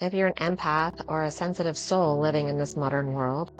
If you're an empath or a sensitive soul living in this modern world,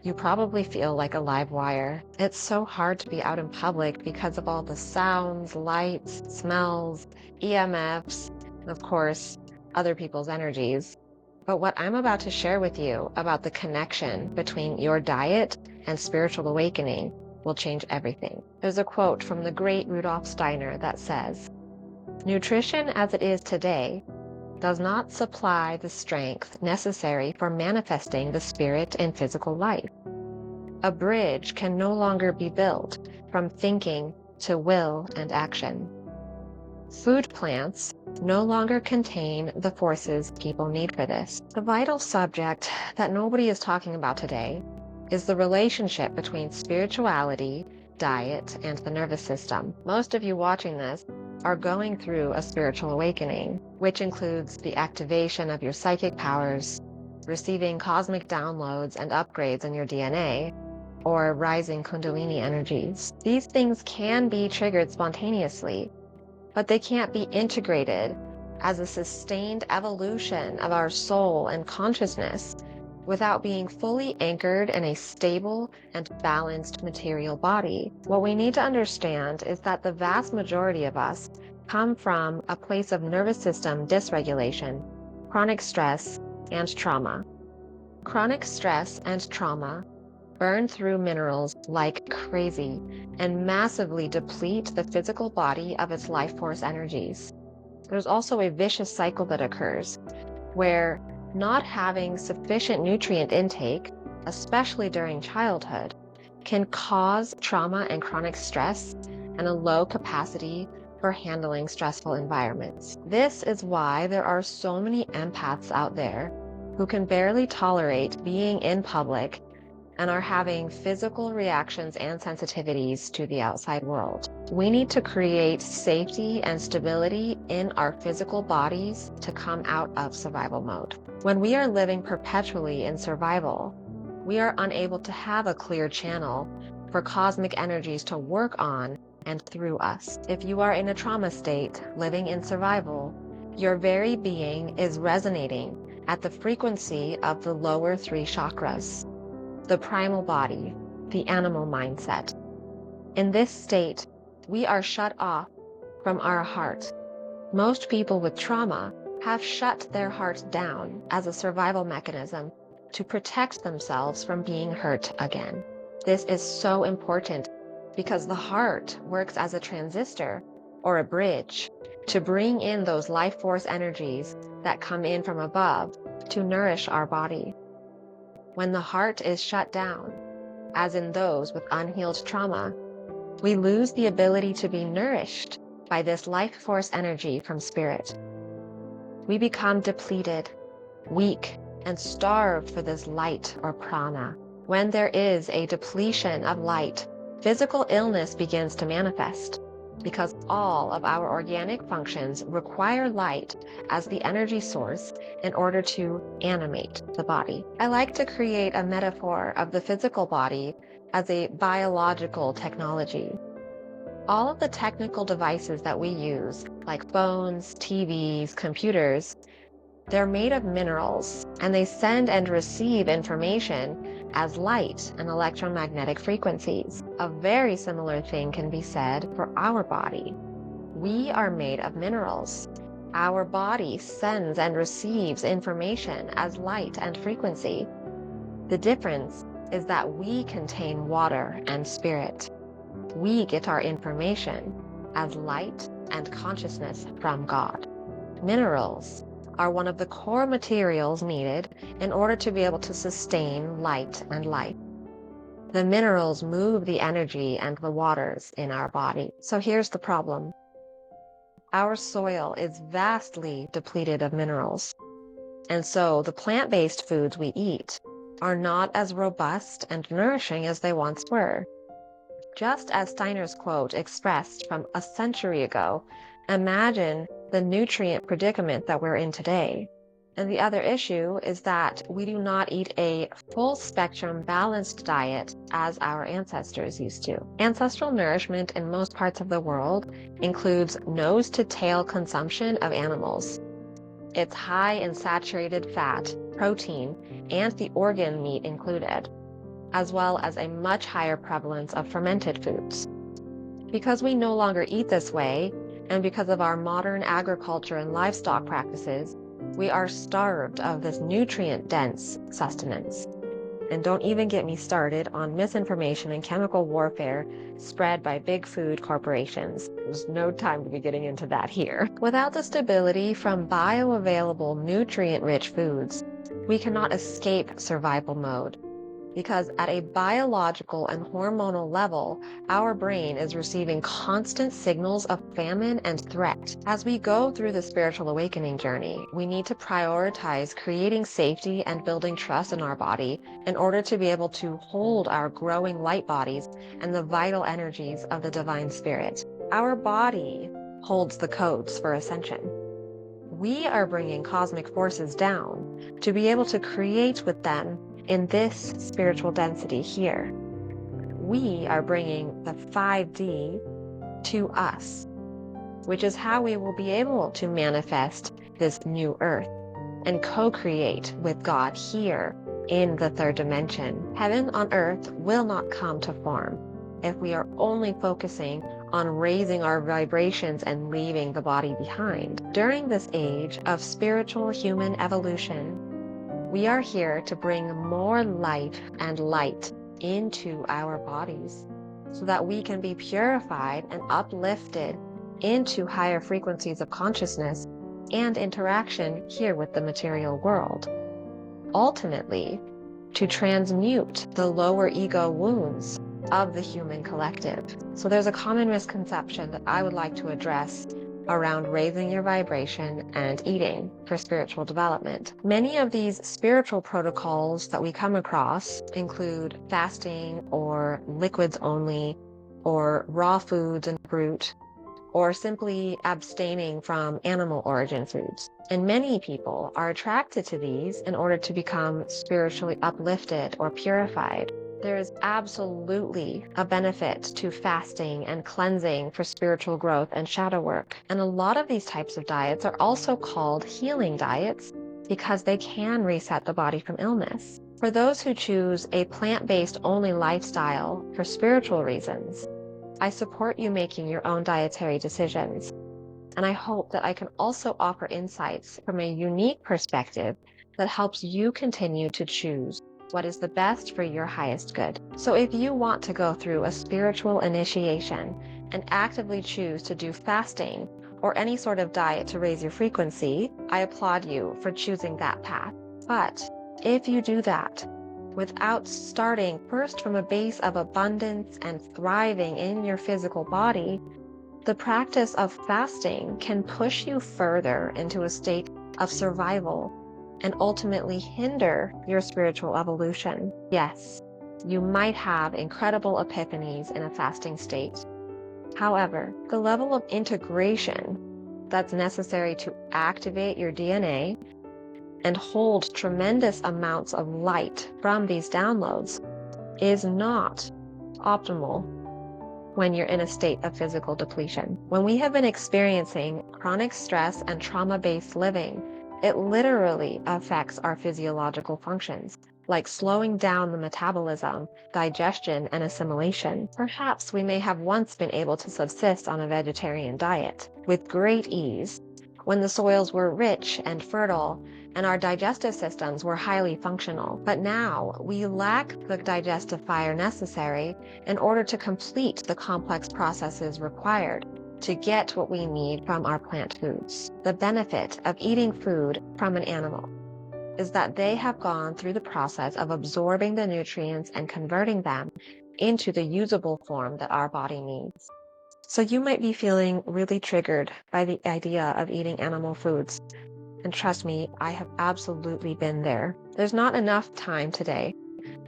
you probably feel like a live wire. It's so hard to be out in public because of all the sounds, lights, smells, EMFs, and of course, other people's energies. But what I'm about to share with you about the connection between your diet and spiritual awakening will change everything. There's a quote from the great Rudolf Steiner that says, "Nutrition as it is today does not supply the strength necessary for manifesting the spirit in physical life. A bridge can no longer be built from thinking to will and action. Food plants no longer contain the forces people need for this." The vital subject that nobody is talking about today is the relationship between spirituality, diet, and the nervous system. Most of you watching this are going through a spiritual awakening, which includes the activation of your psychic powers, receiving cosmic downloads and upgrades in your DNA, or rising Kundalini energies. These things can be triggered spontaneously, but they can't be integrated as a sustained evolution of our soul and consciousness without being fully anchored in a stable and balanced material body. What we need to understand is that the vast majority of us come from a place of nervous system dysregulation, chronic stress, and trauma. Chronic stress and trauma burn through minerals like crazy and massively deplete the physical body of its life force energies. There's also a vicious cycle that occurs where not having sufficient nutrient intake, especially during childhood, can cause trauma and chronic stress and a low capacity for handling stressful environments. This is why there are so many empaths out there who can barely tolerate being in public and are having physical reactions and sensitivities to the outside world. We need to create safety and stability in our physical bodies to come out of survival mode. When we are living perpetually in survival, we are unable to have a clear channel for cosmic energies to work on and through us. If you are in a trauma state, living in survival, your very being is resonating at the frequency of the lower 3 chakras. The primal body, the animal mindset. In this state, we are shut off from our heart. Most people with trauma have shut their heart down as a survival mechanism to protect themselves from being hurt again. This is so important because the heart works as a transistor or a bridge to bring in those life force energies that come in from above to nourish our body. When the heart is shut down, as in those with unhealed trauma, we lose the ability to be nourished by this life force energy from spirit. We become depleted, weak, and starved for this light or prana. When there is a depletion of light, physical illness begins to manifest because all of our organic functions require light as the energy source in order to animate the body. I like to create a metaphor of the physical body as a biological technology. All of the technical devices that we use, like phones, TVs, computers, they're made of minerals, and they send and receive information as light and electromagnetic frequencies. A very similar thing can be said for our body. We are made of minerals. Our body sends and receives information as light and frequency. The difference is that we contain water and spirit. We get our information as light and consciousness from God. Minerals are one of the core materials needed in order to be able to sustain light and life. The minerals move the energy and the waters in our body. So here's the problem. Our soil is vastly depleted of minerals. And so the plant-based foods we eat are not as robust and nourishing as they once were. Just as Steiner's quote expressed from a century ago, imagine the nutrient predicament that we're in today. And the other issue is that we do not eat a full spectrum balanced diet as our ancestors used to. Ancestral nourishment in most parts of the world includes nose to tail consumption of animals. It's high in saturated fat, protein, and the organ meat included, as well as a much higher prevalence of fermented foods. Because we no longer eat this way, and because of our modern agriculture and livestock practices, we are starved of this nutrient-dense sustenance. And don't even get me started on misinformation and chemical warfare spread by big food corporations. There's no time to be getting into that here. Without the stability from bioavailable, nutrient-rich foods, we cannot escape survival mode. Because at a biological and hormonal level, our brain is receiving constant signals of famine and threat. As we go through the spiritual awakening journey, we need to prioritize creating safety and building trust in our body in order to be able to hold our growing light bodies and the vital energies of the divine spirit. Our body holds the codes for ascension. We are bringing cosmic forces down to be able to create with them in this spiritual density here. We are bringing the 5D to us, which is how we will be able to manifest this new earth and co-create with God here in the third dimension. Heaven on earth will not come to form if we are only focusing on raising our vibrations and leaving the body behind. During this age of spiritual human evolution, we are here to bring more life and light into our bodies so that we can be purified and uplifted into higher frequencies of consciousness and interaction here with the material world. Ultimately, to transmute the lower ego wounds of the human collective. So there's a common misconception that I would like to address around raising your vibration and eating for spiritual development. Many of these spiritual protocols that we come across include fasting or liquids only, or raw foods and fruit, or simply abstaining from animal origin foods. And many people are attracted to these in order to become spiritually uplifted or purified. There is absolutely a benefit to fasting and cleansing for spiritual growth and shadow work. And a lot of these types of diets are also called healing diets because they can reset the body from illness. For those who choose a plant-based only lifestyle for spiritual reasons, I support you making your own dietary decisions. And I hope that I can also offer insights from a unique perspective that helps you continue to choose what is the best for your highest good. So if you want to go through a spiritual initiation and actively choose to do fasting or any sort of diet to raise your frequency, I applaud you for choosing that path. But if you do that without starting first from a base of abundance and thriving in your physical body, the practice of fasting can push you further into a state of survival and ultimately hinder your spiritual evolution. Yes, you might have incredible epiphanies in a fasting state. However, the level of integration that's necessary to activate your DNA and hold tremendous amounts of light from these downloads is not optimal when you're in a state of physical depletion. When we have been experiencing chronic stress and trauma-based living, it literally affects our physiological functions, like slowing down the metabolism, digestion, and assimilation. Perhaps we may have once been able to subsist on a vegetarian diet with great ease when the soils were rich and fertile and our digestive systems were highly functional. But now we lack the digestive fire necessary in order to complete the complex processes required to get what we need from our plant foods. The benefit of eating food from an animal is that they have gone through the process of absorbing the nutrients and converting them into the usable form that our body needs. So you might be feeling really triggered by the idea of eating animal foods. And trust me, I have absolutely been there. There's not enough time today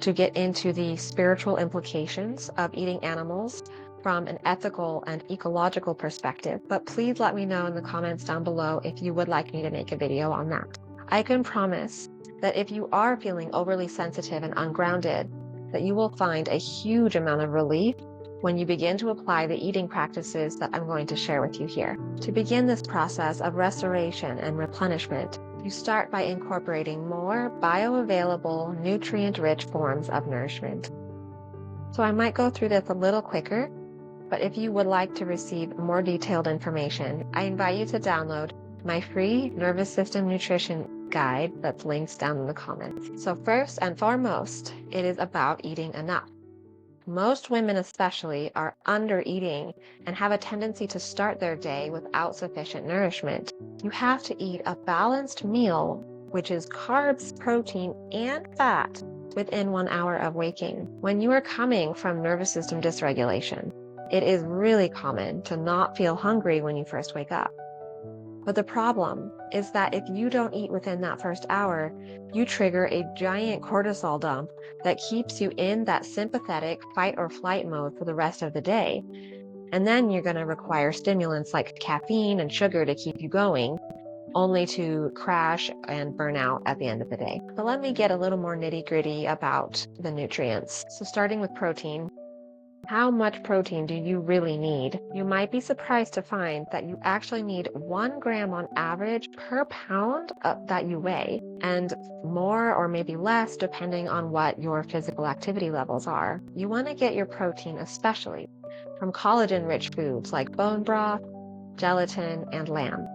to get into the spiritual implications of eating animals from an ethical and ecological perspective, but please let me know in the comments down below if you would like me to make a video on that. I can promise that if you are feeling overly sensitive and ungrounded, that you will find a huge amount of relief when you begin to apply the eating practices that I'm going to share with you here. To begin this process of restoration and replenishment, you start by incorporating more bioavailable, nutrient-rich forms of nourishment. So I might go through this a little quicker, but if you would like to receive more detailed information, I invite you to download my free nervous system nutrition guide that's linked down in the comments. So first and foremost, it is about eating enough. Most women especially are under-eating and have a tendency to start their day without sufficient nourishment. You have to eat a balanced meal, which is carbs, protein, and fat, within 1 hour of waking. When you are coming from nervous system dysregulation, it is really common to not feel hungry when you first wake up. But the problem is that if you don't eat within that first hour, you trigger a giant cortisol dump that keeps you in that sympathetic fight or flight mode for the rest of the day. And then you're going to require stimulants like caffeine and sugar to keep you going, only to crash and burn out at the end of the day. But let me get a little more nitty-gritty about the nutrients. So starting with protein. How much protein do you really need? You might be surprised to find that you actually need 1 gram on average per pound that you weigh, and more or maybe less depending on what your physical activity levels are. You want to get your protein especially from collagen-rich foods like bone broth, gelatin, and lamb.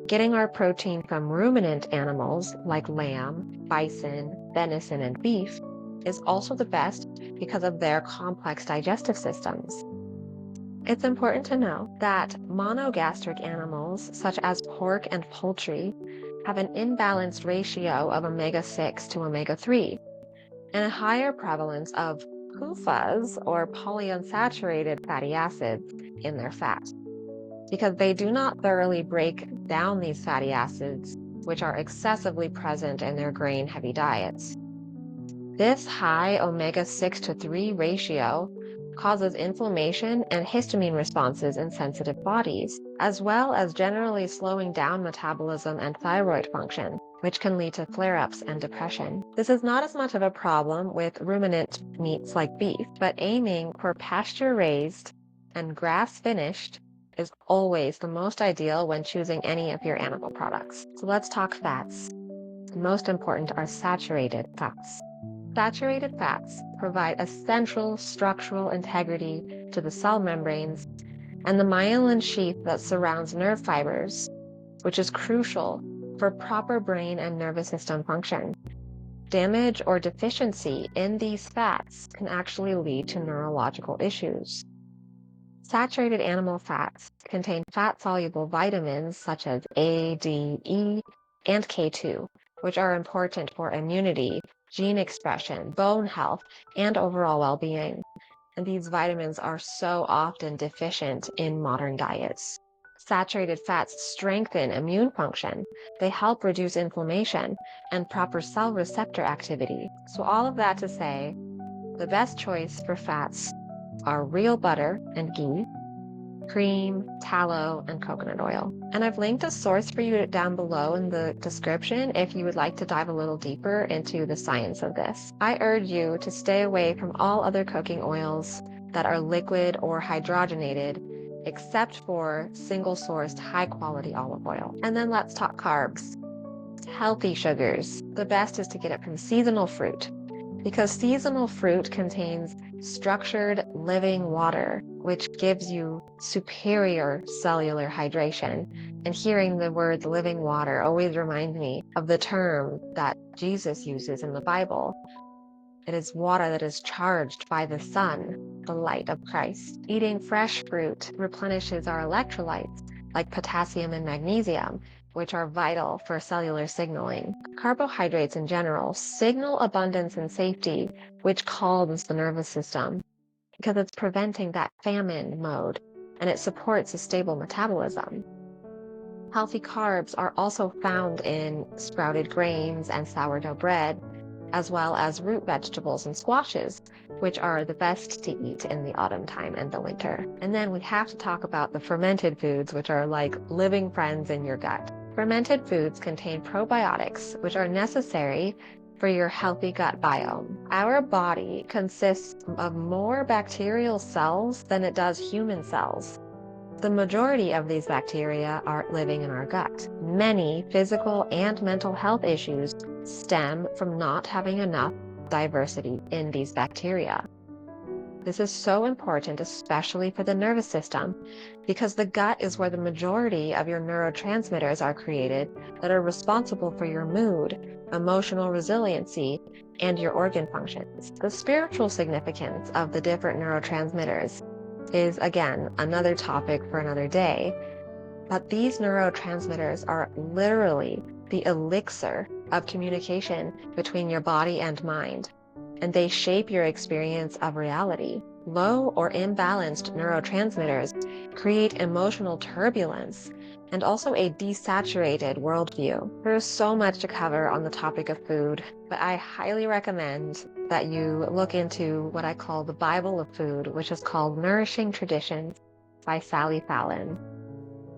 Getting our protein from ruminant animals like lamb, bison, venison, and beef is also the best because of their complex digestive systems. It's important to know that monogastric animals, such as pork and poultry, have an imbalanced ratio of omega-6 to omega-3, and a higher prevalence of PUFAs, or polyunsaturated fatty acids, in their fat, because they do not thoroughly break down these fatty acids, which are excessively present in their grain-heavy diets. This high omega-6 to 3 ratio causes inflammation and histamine responses in sensitive bodies, as well as generally slowing down metabolism and thyroid function, which can lead to flare-ups and depression. This is not as much of a problem with ruminant meats like beef, but aiming for pasture-raised and grass-finished is always the most ideal when choosing any of your animal products. So let's talk fats. The most important are saturated fats. Saturated fats provide essential structural integrity to the cell membranes and the myelin sheath that surrounds nerve fibers, which is crucial for proper brain and nervous system function. Damage or deficiency in these fats can actually lead to neurological issues. Saturated animal fats contain fat-soluble vitamins such as A, D, E, and K2, which are important for immunity, gene expression, bone health, and overall well-being. And these vitamins are so often deficient in modern diets. Saturated fats strengthen immune function. They help reduce inflammation and proper cell receptor activity. So all of that to say, the best choice for fats are real butter and ghee, cream, tallow, and coconut oil. And I've linked a source for you down below in the description if you would like to dive a little deeper into the science of this. I urge you to stay away from all other cooking oils that are liquid or hydrogenated, except for single-sourced high-quality olive oil. And then let's talk carbs. Healthy sugars. The best is to get it from seasonal fruit, because seasonal fruit contains structured living water, which gives you superior cellular hydration. And hearing the words living water always reminds me of the term that Jesus uses in the Bible. It is water that is charged by the sun, the light of Christ. Eating fresh fruit replenishes our electrolytes, like potassium and magnesium, which are vital for cellular signaling. Carbohydrates in general signal abundance and safety, which calms the nervous system because it's preventing that famine mode, and it supports a stable metabolism. Healthy carbs are also found in sprouted grains and sourdough bread, as well as root vegetables and squashes, which are the best to eat in the autumn time and the winter. And then we have to talk about the fermented foods, which are like living friends in your gut. Fermented foods contain probiotics, which are necessary for your healthy gut biome. Our body consists of more bacterial cells than it does human cells. The majority of these bacteria are living in our gut. Many physical and mental health issues stem from not having enough diversity in these bacteria. This is so important, especially for the nervous system, because the gut is where the majority of your neurotransmitters are created that are responsible for your mood, emotional resiliency, and your organ functions. The spiritual significance of the different neurotransmitters is, again, another topic for another day, but these neurotransmitters are literally the elixir of communication between your body and mind, and they shape your experience of reality. Low or imbalanced neurotransmitters create emotional turbulence and also a desaturated worldview. There is so much to cover on the topic of food, but I highly recommend that you look into what I call the Bible of food, which is called Nourishing Traditions by Sally Fallon.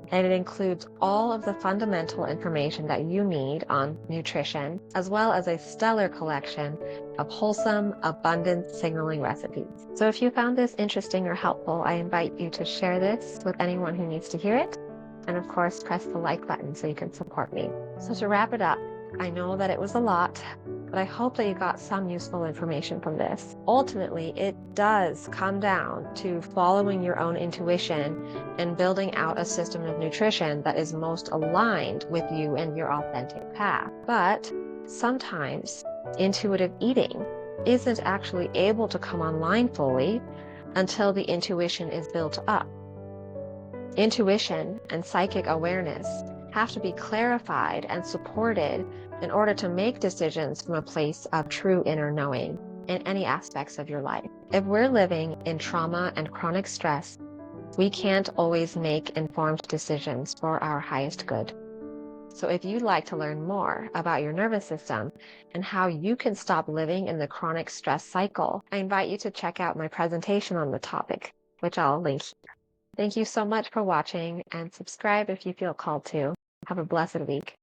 And it includes all of the fundamental information that you need on nutrition, as well as a stellar collection of wholesome, abundance signaling recipes. So if you found this interesting or helpful, I invite you to share this with anyone who needs to hear it. And of course, press the like button so you can support me. So to wrap it up, I know that it was a lot, but I hope that you got some useful information from this. Ultimately, it does come down to following your own intuition and building out a system of nutrition that is most aligned with you and your authentic path. But sometimes intuitive eating isn't actually able to come online fully until the intuition is built up. Intuition and psychic awareness have to be clarified and supported in order to make decisions from a place of true inner knowing in any aspects of your life. If we're living in trauma and chronic stress, we can't always make informed decisions for our highest good. So if you'd like to learn more about your nervous system and how you can stop living in the chronic stress cycle, I invite you to check out my presentation on the topic, which I'll link here. Thank you so much for watching, and subscribe if you feel called to. Have a blessed week.